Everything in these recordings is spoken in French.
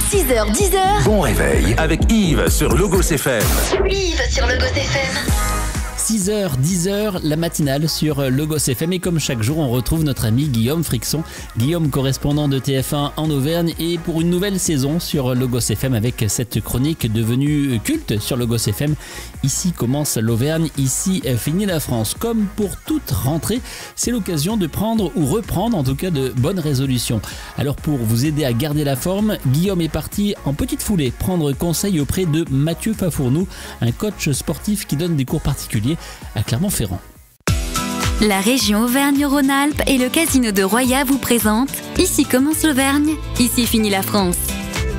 6h, 10h. Bon réveil avec Yves sur Logos FM. Yves sur Logos FM. 6h, 10h, la matinale sur Logos FM. Et comme chaque jour, on retrouve notre ami Guillaume Frixon. Guillaume, correspondant de TF1 en Auvergne, et pour une nouvelle saison sur Logos FM avec cette chronique devenue culte sur Logos FM. Ici commence l'Auvergne, ici finit la France. Comme pour toute rentrée, c'est l'occasion de prendre ou reprendre en tout cas de bonnes résolutions. Alors pour vous aider à garder la forme, Guillaume est parti en petite foulée prendre conseil auprès de Mathieu Fafournou, un coach sportif qui donne des cours particuliers à Clermont-Ferrand. La région Auvergne-Rhône-Alpes et le Casino de Roya vous présentent Ici commence l'Auvergne, ici finit la France.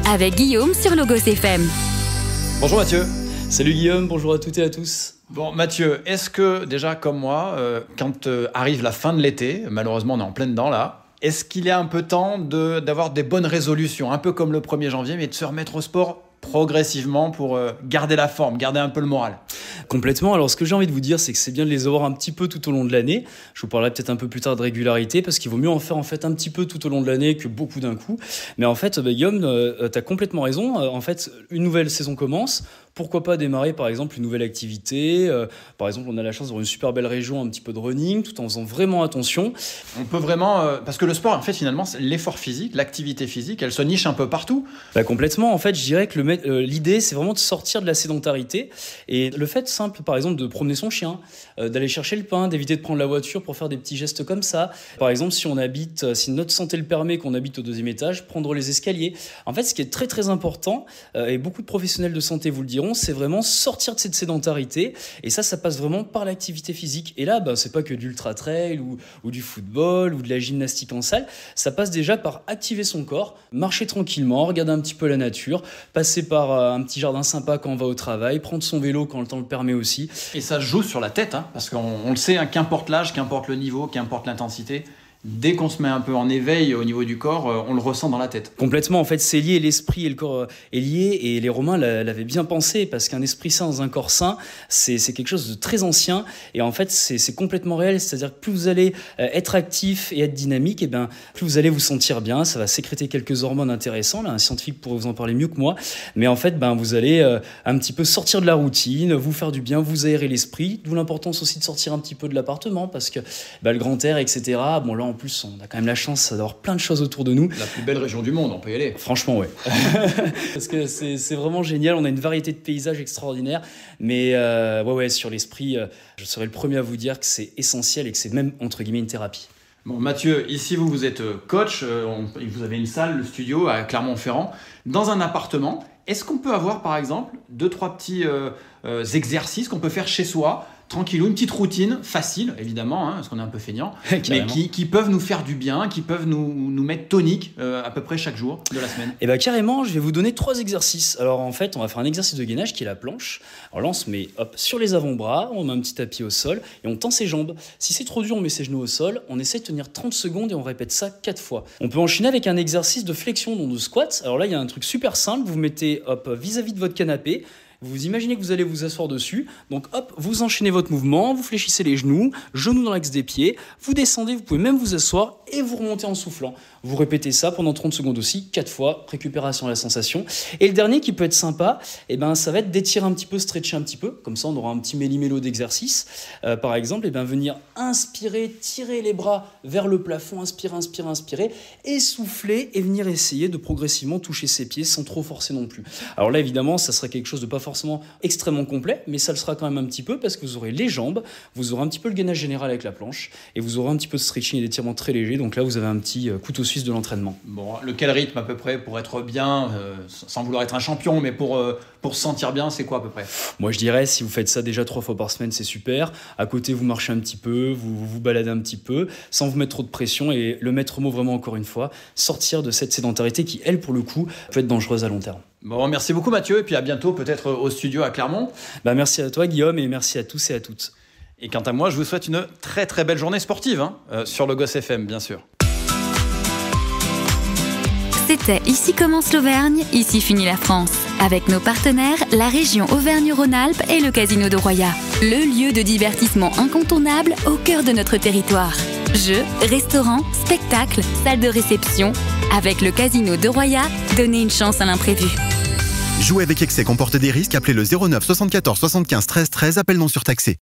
Avec Guillaume sur Logos FM. Bonjour Mathieu. Salut Guillaume, bonjour à toutes et à tous. Bon Mathieu, est-ce que déjà comme moi, quand arrive la fin de l'été, malheureusement on est en plein dedans là, est-ce qu'il est un peu temps d'avoir des bonnes résolutions, un peu comme le 1er janvier, mais de se remettre au sport progressivement pour garder la forme, garder un peu le moral? Complètement. Alors ce que j'ai envie de vous dire, c'est que c'est bien de les avoir un petit peu tout au long de l'année. Je vous parlerai peut-être un peu plus tard de régularité, parce qu'il vaut mieux en faire en fait un petit peu tout au long de l'année que beaucoup d'un coup. Mais en fait, Guillaume, tu as complètement raison. En fait, une nouvelle saison commence. Pourquoi pas démarrer par exemple une nouvelle activité? Par exemple, on a la chance d'avoir une super belle région, un petit peu de running, tout en faisant vraiment attention. On peut vraiment... parce que le sport, en fait, finalement, c'est l'effort physique, l'activité physique, elle se niche un peu partout. Complètement. En fait, je dirais que l'idée, c'est vraiment de sortir de la sédentarité. Et le fait simple, par exemple, de promener son chien, d'aller chercher le pain, d'éviter de prendre la voiture pour faire des petits gestes comme ça. Par exemple, si notre santé le permet, qu'on habite au 2e étage, prendre les escaliers. En fait, ce qui est très très important, et beaucoup de professionnels de santé vous le diront, c'est vraiment sortir de cette sédentarité. Et ça passe vraiment par l'activité physique. Et là, c'est pas que du ultra-trail ou du football ou de la gymnastique en salle. Ça passe déjà par activer son corps, marcher tranquillement, regarder un petit peu la nature, passer par un petit jardin sympa quand on va au travail, prendre son vélo quand le temps le permet aussi. Et ça se joue sur la tête, parce qu'on le sait, qu'importe l'âge, qu'importe le niveau, qu'importe l'intensité, dès qu'on se met un peu en éveil au niveau du corps, on le ressent dans la tête. Complètement, en fait, c'est lié, l'esprit et le corps est lié, et les Romains l'avaient bien pensé, parce qu'un esprit sain dans un corps sain, c'est quelque chose de très ancien, et en fait, c'est complètement réel, c'est-à-dire que plus vous allez être actif et être dynamique, et plus vous allez vous sentir bien, ça va sécréter quelques hormones intéressantes, là, un scientifique pourrait vous en parler mieux que moi, mais en fait, vous allez un petit peu sortir de la routine, vous faire du bien, vous aérer l'esprit, d'où l'importance aussi de sortir un petit peu de l'appartement, parce que le grand air, etc., bon là, en plus, on a quand même la chance d'avoir plein de choses autour de nous. La plus belle région du monde, on peut y aller. Franchement, ouais. Parce que c'est vraiment génial. On a une variété de paysages extraordinaires. Mais ouais, sur l'esprit, je serais le premier à vous dire que c'est essentiel et que c'est même, entre guillemets, une thérapie. Bon, Mathieu, ici, vous êtes coach. Vous avez une salle, le studio à Clermont-Ferrand. Dans un appartement, est-ce qu'on peut avoir, par exemple, 2-3 petits exercices qu'on peut faire chez soi, tranquillou, une petite routine, facile évidemment, parce qu'on est un peu feignant, mais qui peuvent nous faire du bien, qui peuvent nous mettre tonique à peu près chaque jour de la semaine? Et carrément, je vais vous donner 3 exercices. Alors en fait, on va faire un exercice de gainage qui est la planche. Alors là, on se met sur les avant-bras, on met un petit tapis au sol et on tend ses jambes. Si c'est trop dur, on met ses genoux au sol, on essaie de tenir 30 secondes et on répète ça 4 fois. On peut enchaîner avec un exercice de flexion, donc de squat. Alors là, il y a un truc super simple, vous mettez vis-à-vis de votre canapé. Vous imaginez que vous allez vous asseoir dessus, donc vous enchaînez votre mouvement, vous fléchissez les genoux dans l'axe des pieds, vous descendez, vous pouvez même vous asseoir et vous remontez en soufflant. Vous répétez ça pendant 30 secondes aussi, 4 fois, récupération à la sensation. Et le dernier qui peut être sympa, ça va être d'étirer un petit peu, stretcher un petit peu, comme ça on aura un petit méli-mélo d'exercice. Par exemple, venir inspirer, tirer les bras vers le plafond, inspirer, et souffler et venir essayer de progressivement toucher ses pieds sans trop forcer non plus. Alors là, évidemment, ça serait quelque chose de pas forcément extrêmement complet, mais ça le sera quand même un petit peu parce que vous aurez les jambes, vous aurez un petit peu le gainage général avec la planche et vous aurez un petit peu de stretching et d'étirement très léger. Donc là, vous avez un petit couteau suisse de l'entraînement. Bon, lequel rythme à peu près pour être bien, sans vouloir être un champion, mais pour se sentir bien, c'est quoi à peu près? Moi, je dirais, si vous faites ça déjà 3 fois par semaine, c'est super. À côté, vous marchez un petit peu, vous baladez un petit peu, sans vous mettre trop de pression. Et le maître mot, vraiment, encore une fois, sortir de cette sédentarité qui, elle, pour le coup, peut être dangereuse à long terme. Bon, merci beaucoup Mathieu, et puis à bientôt peut-être au studio à Clermont. Merci à toi Guillaume, et merci à tous et à toutes. Et quant à moi, je vous souhaite une très très belle journée sportive, sur Logos FM bien sûr. C'était Ici commence l'Auvergne, ici finit la France. Avec nos partenaires, la région Auvergne-Rhône-Alpes et le Casino de Roya. Le lieu de divertissement incontournable au cœur de notre territoire. Jeux, restaurants, spectacles, salles de réception. Avec le Casino de Roya, donnez une chance à l'imprévu. Jouer avec excès comporte des risques. Appelez le 09 74 75 13 13. Appel non surtaxé.